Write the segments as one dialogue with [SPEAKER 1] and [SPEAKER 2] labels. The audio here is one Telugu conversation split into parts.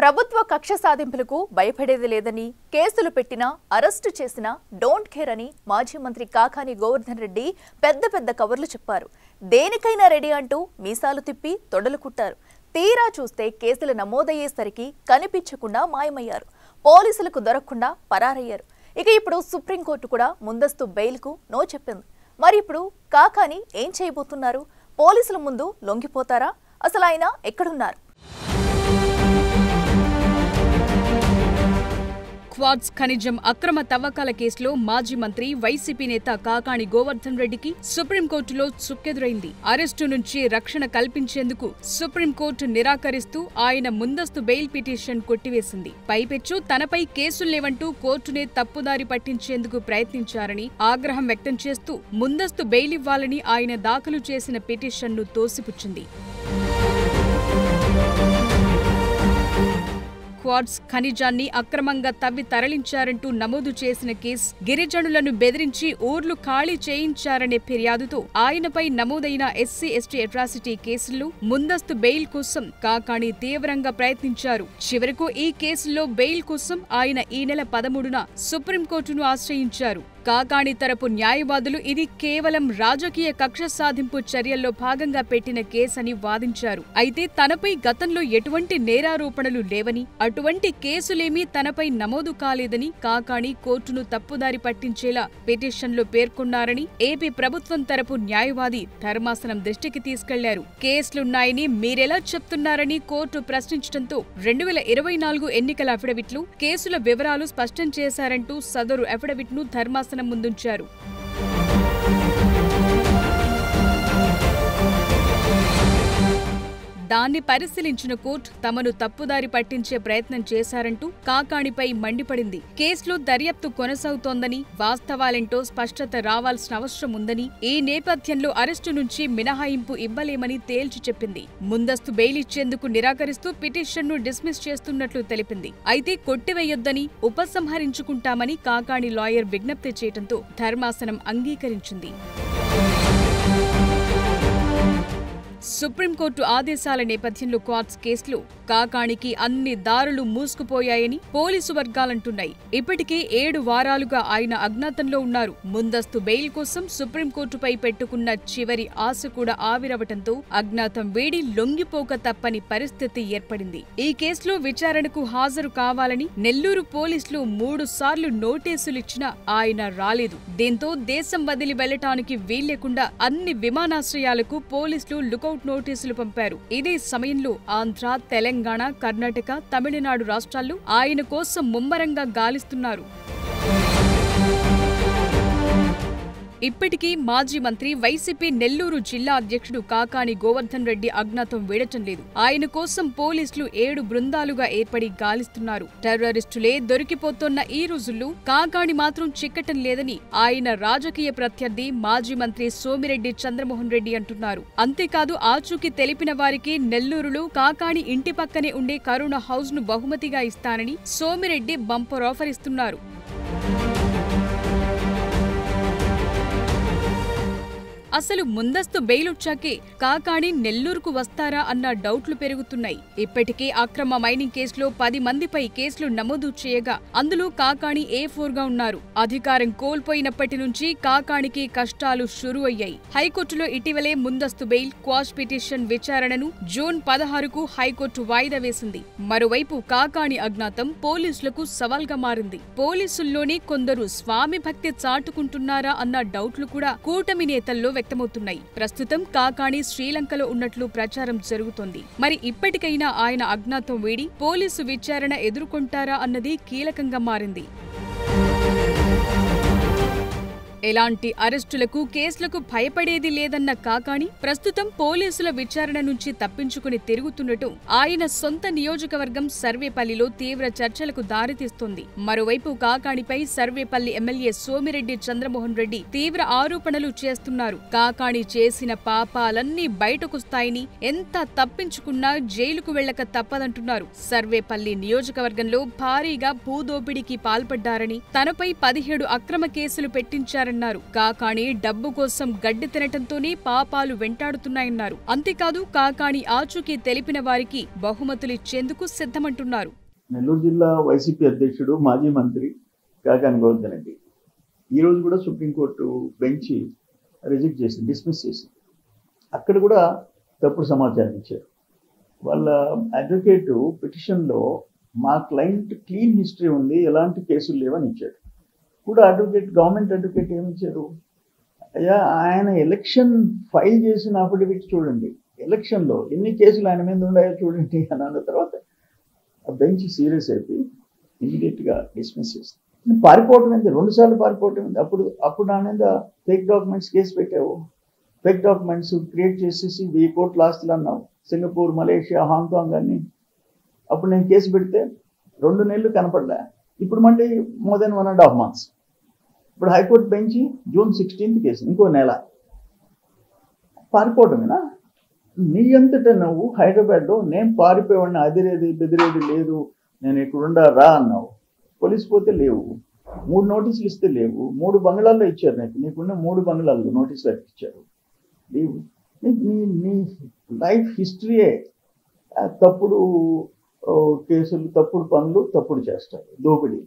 [SPEAKER 1] ప్రభుత్వ కక్ష సాధింపులకు భయపడేది లేదని, కేసులు పెట్టినా అరెస్టు చేసినా డోంట్ కేర్ అని మాజీ మంత్రి కాకాని గోవర్ధన్ రెడ్డి పెద్ద కవర్లు చెప్పారు. దేనికైనా రెడీ అంటూ మీసాలు తిప్పి తొడలు కుట్టారు. తీరా చూస్తే కేసులు నమోదయ్యేసరికి కనిపించకుండా మాయమయ్యారు. పోలీసులకు దొరకకుండా పరారయ్యారు. ఇక ఇప్పుడు సుప్రీంకోర్టు కూడా ముందస్తు బెయిల్కు నో చెప్పింది. మరి ఇప్పుడు కాకాని ఏం చేయబోతున్నారు? పోలీసుల ముందు లొంగిపోతారా? అసలు ఆయన ఎక్కడున్నారు?
[SPEAKER 2] క్వార్ట్జ్ ఖనిజం అక్రమ తవ్వకాల కేసులో మాజీ మంత్రి వైసీపీ నేత కాకాని గోవర్ధన్ రెడ్డికి సుప్రీంకోర్టులో చుక్కెదురైంది. అరెస్టు నుంచి రక్షణ కల్పించేందుకు సుప్రీంకోర్టు నిరాకరిస్తూ ఆయన ముందస్తు బెయిల్ పిటిషన్ కొట్టివేసింది. పైపెచ్చు తనపై కేసుల్లేవంటూ కోర్టునే తప్పుదారి పట్టించేందుకు ప్రయత్నించారని ఆగ్రహం వ్యక్తం చేస్తూ ముందస్తు బెయిల్ ఇవ్వాలని ఆయన దాఖలు చేసిన పిటిషన్ను తోసిపుచ్చింది. క్వార్ట్జ్ ఖనిజాన్ని అక్రమంగా తవ్వి తరలించారంటూ నమోదు చేసిన కేసు గిరిజనులను బెదిరించి ఊర్లు ఖాళీ చేయించారనే ఫిర్యాదుతో ఆయనపై నమోదైన ఎస్సీ ఎస్టీ అట్రాసిటీ కేసుల్లో ముందస్తు బెయిల్ కోసం కాకాని తీవ్రంగా ప్రయత్నించారు. చివరకు ఈ కేసుల్లో బెయిల్ కోసం ఆయన ఈ నెల 13న సుప్రీంకోర్టును ఆశ్రయించారు. కాకాని తరపు న్యాయవాదులు ఇది కేవలం రాజకీయ కక్ష సాధింపు చర్యల్లో భాగంగా పెట్టిన కేసని వాదించారు. అయితే తనపై గతంలో ఎటువంటి నేరారోపణలు లేవని, అటువంటి కేసులేమీ తనపై నమోదు కాలేదని కాకాని కోర్టును తప్పుదారి పట్టించేలా పిటిషన్లో పేర్కొన్నారని ఏపీ ప్రభుత్వం తరపు న్యాయవాది ధర్మాసనం దృష్టికి తీసుకెళ్లారు. కేసులున్నాయని మీరెలా చెప్తున్నారని కోర్టు ప్రశ్నించడంతో 2024 ఎన్నికల అఫిడవిట్లు కేసుల వివరాలు స్పష్టం చేశారంటూ సదరు అఫిడవిట్ను ధర్మాసనం ముందుంచారు. దాన్ని పరిశీలించిన కోర్టు తమను తప్పుదారి పట్టించే ప్రయత్నం చేశారంటూ కాకానిపై మండిపడింది. కేసులో దర్యాప్తు కొనసాగుతోందని, వాస్తవాలేంటో స్పష్టత రావాల్సిన అవసరం ఉందని, ఈ నేపథ్యంలో అరెస్టు నుంచి మినహాయింపు ఇవ్వలేమని తేల్చి చెప్పింది. ముందస్తు బెయిల్ ఇచ్చేందుకు నిరాకరిస్తూ పిటిషన్ను డిస్మిస్ చేస్తున్నట్లు తెలిపింది. అయితే కొట్టివేయొద్దని, ఉపసంహరించుకుంటామని కాకాని లాయర్ విజ్ఞప్తి చేయడంతో ధర్మాసనం అంగీకరించింది. సుప్రీంకోర్టు ఆదేశాల నేపథ్యంలో క్వార్ట్జ్ కేసులో కాకానికి అన్ని దారులు మూసుకుపోయాయని పోలీసు వర్గాలంటున్నాయి. ఇప్పటికే 7 వారాలుగా ఆయన అజ్ఞాతంలో ఉన్నారు. ముందస్తు బెయిల్ కోసం సుప్రీంకోర్టుపై పెట్టుకున్న చివరి ఆశ కూడా ఆవిరవటంతో అజ్ఞాతం వేడి లొంగిపోక తప్పని పరిస్థితి ఏర్పడింది. ఈ కేసులో విచారణకు హాజరు కావాలని నెల్లూరు పోలీసులు 3 సార్లు నోటీసులిచ్చినా ఆయన రాలేదు. దీంతో దేశం వదిలి వెళ్లటానికి వీల్లేకుండా అన్ని విమానాశ్రయాలకు పోలీసులు లుకౌట్ నోటీసులు పంపారు. ఇదే సమయంలో ఆంధ్ర, తెలంగాణ, కర్ణాటక, తమిళనాడు రాష్ట్రాల్లో ఆయన కోసం ముమ్మరంగా గాలిస్తున్నారు. ఇప్పటికీ మాజీ మంత్రి వైసీపీ నెల్లూరు జిల్లా అధ్యక్షుడు కాకాని గోవర్ధన్ రెడ్డి అజ్ఞాతం వీడటం లేదు. ఆయన కోసం పోలీసులు 7 బృందాలుగా ఏర్పడి గాలిస్తున్నారు. టెర్రరిస్టులే దొరికిపోతున్న ఈ రోజుల్లో కాకాని మాత్రం చిక్కటం లేదని ఆయన రాజకీయ ప్రత్యర్థి మాజీ మంత్రి సోమిరెడ్డి చంద్రమోహన్ రెడ్డి అంటున్నారు. అంతేకాదు ఆచూకీ తెలిపిన వారికి నెల్లూరులో కాకాని ఇంటి పక్కనే ఉండే కరుణ హౌస్ ను బహుమతిగా ఇస్తానని సోమిరెడ్డి బంపర్ ఆఫర్ ఇస్తున్నారు. అసలు ముందస్తు బెయిల్ వచ్చాకే కాకాని నెల్లూరుకు వస్తారా అన్న డౌట్లు పెరుగుతున్నాయి. ఇప్పటికే అక్రమ మైనింగ్ కేసులో 10 మందిపై కేసులు నమోదు చేయగా అందులో కాకాని A4గా ఉన్నారు. అధికారం కోల్పోయినప్పటి నుంచి కాకానికి కష్టాలు షురు అయ్యాయి. హైకోర్టులో ఇటీవలే ముందస్తు బెయిల్ క్వాష్ పిటిషన్ విచారణను జూన్ 16కు హైకోర్టు వాయిదా వేసింది. మరోవైపు కాకాని అజ్ఞాతం పోలీసులకు సవాల్గా మారింది. పోలీసుల్లోనే కొందరు స్వామి భక్తి చాటుకుంటున్నారా అన్న డౌట్లు కూడా కూటమి నేతల్లో వ్యక్తమవుతున్నాయి. ప్రస్తుతం కాకాని శ్రీలంకలో ఉన్నట్లు ప్రచారం జరుగుతోంది. మరి ఇప్పటికైనా ఆయన అజ్ఞాతం వీడి పోలీసు విచారణ ఎదుర్కొంటారా అన్నది కీలకంగా మారింది. ఎలాంటి అరెస్టులకు, కేసులకు భయపడేది లేదన్న కాకాని ప్రస్తుతం పోలీసుల విచారణ నుంచి తప్పించుకుని తిరుగుతున్నట్టు ఆయన సొంత నియోజకవర్గం సర్వేపల్లిలో తీవ్ర చర్చలకు దారితీస్తోంది. మరోవైపు కాకానిపై సర్వేపల్లి ఎమ్మెల్యే సోమిరెడ్డి చంద్రమోహన్ రెడ్డి తీవ్ర ఆరోపణలు చేస్తున్నారు. కాకాని చేసిన పాపాలన్నీ బయటకొస్తాయని, ఎంత తప్పించుకున్నా జైలుకు వెళ్లక తప్పదంటున్నారు. సర్వేపల్లి నియోజకవర్గంలో భారీగా భూదోపిడీకి పాల్పడ్డారని, తనపై 17 అక్రమ కేసులు పెట్టించారని చేశారన్నారు. కాకాణి డబ్బు కోసం గడ్డి తినటంతోనే పాపాలు వెంటాడుతున్నాయన్నారు. అంతేకాదు కాకాణి ఆచూకీ తెలిపిన వారికి బహుమతులిచ్చేందుకు సిద్ధమంటున్నారు.
[SPEAKER 3] నెల్లూరు జిల్లా వైసీపీ అధ్యక్షుడు మాజీ మంత్రి కాకాని గోవర్ధన్ రెడ్డి ఈరోజు కూడా సుప్రీంకోర్టు బెంచ్ రిజెక్ట్ చేసింది, డిస్మిస్ చేసింది. అక్కడ కూడా తప్పుడు సమాచారం ఇచ్చారు. వాళ్ళ అడ్వకేట్ పిటిషన్లో మా క్లయింట్ క్లీన్ హిస్టరీ ఉంది, ఎలాంటి కేసులు లేవని ఇచ్చాడు. కూడా గవర్నమెంట్ అడ్వకేట్ ఏమి ఇచ్చారు, అయ్యా ఆయన ఎలక్షన్ ఫైల్ చేసిన అఫిడవిట్ చూడండి, ఎలక్షన్లో ఎన్ని కేసులు ఆయన మీద ఉన్నాయో చూడండి అని అన్న తర్వాత ఆ బెంచ్ సీరియస్ అయిపోయి ఇమీడియట్గా డిస్మిస్ చేస్తుంది. పారిపోవటం ఏంది, 2 సార్లు పారిపోవటం ఏంది. అప్పుడు నా మీద ఫేక్ డాక్యుమెంట్స్ కేసు పెట్టావు, ఫేక్ డాక్యుమెంట్స్ క్రియేట్ చేసేసి 1000 కోట్ల ఆస్తులు అన్నావు, సింగపూర్, మలేషియా, హాంకాంగ్ అన్ని. అప్పుడు నేను కేసు పెడితే 2 నెలలు కనపడలే, ఇప్పుడు మళ్ళీ మోర్ దెన్ 1.5 months. ఇప్పుడు high court bench June 16th case, ఇంకో నెల. పారిపోవటమేనా? నీ అంతటా నువ్వు హైదరాబాద్లో నేను పారిపోయేవాడిని, అదిరేది బెదిరేది లేదు, నేను ఇక్కడ రా అన్నావు. పోలీసు పోతే లేవు, 3 నోటీసులు ఇస్తే లేవు, 3 బంగ్లాల్లో ఇచ్చారు. నీకున్న 3 బంగ్లాల్లో నోటీసులు ఇచ్చారు. నీ లైఫ్ హిస్టరీయే తప్పుడు కేసులు, తప్పుడు పనులు, తప్పుడు చేస్తారు, దోపిడీ.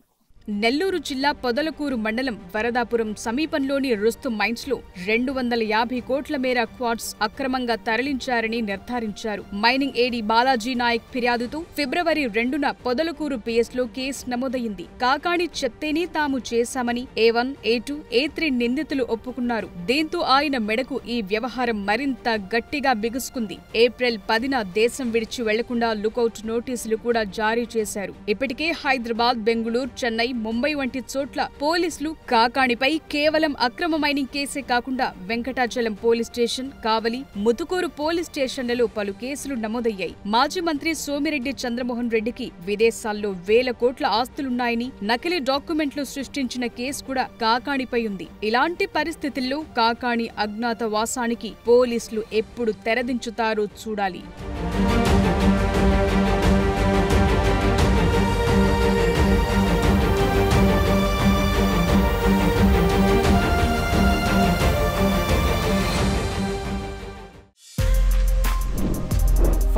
[SPEAKER 2] నెల్లూరు జిల్లా పొదలకూరు మండలం వరదాపురం సమీపంలోని రుస్తు మైన్స్ లో 250 కోట్ల మేర క్వార్ట్స్ అక్రమంగా తరలించారని నిర్ధారించారు. మైనింగ్ ఏడీ బాలాజీ నాయక్ ఫిర్యాదుతో ఫిబ్రవరి 2న పొదలకూరు పిఎస్ లో కేసు నమోదైంది. కాకాణి చెప్తేనే తాము చేశామని A1, A2, A3 నిందితులు ఒప్పుకున్నారు. దీంతో ఆయన మెడకు ఈ వ్యవహారం మరింత గట్టిగా బిగుసుకుంది. ఏప్రిల్ 10న దేశం విడిచి వెళ్లకుండా లుకౌట్ నోటీసులు కూడా జారీ చేశారు. ఇప్పటికే హైదరాబాద్, బెంగళూరు, చెన్నై, ముంబై వంటి చోట్ల పోలీసులు కాకాణిపై కేవలం అక్రమ మైనింగ్ కేసే కాకుండా వెంకటాచలం పోలీస్ స్టేషన్, కావలి, ముతుకూరు పోలీస్ స్టేషన్లలో పలు కేసులు నమోదయ్యాయి. మాజీ మంత్రి సోమిరెడ్డి చంద్రమోహన్ రెడ్డికి విదేశాల్లో 1000 కోట్ల ఆస్తులున్నాయని నకిలీ డాక్యుమెంట్లు సృష్టించిన కేసు కూడా కాకాణిపై ఉంది. ఇలాంటి పరిస్థితుల్లో కాకాణి అజ్ఞాత వాసానికి పోలీసులు ఎప్పుడు తెరదించుతారో చూడాలి.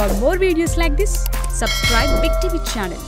[SPEAKER 2] For more videos like this, subscribe Big TV channel.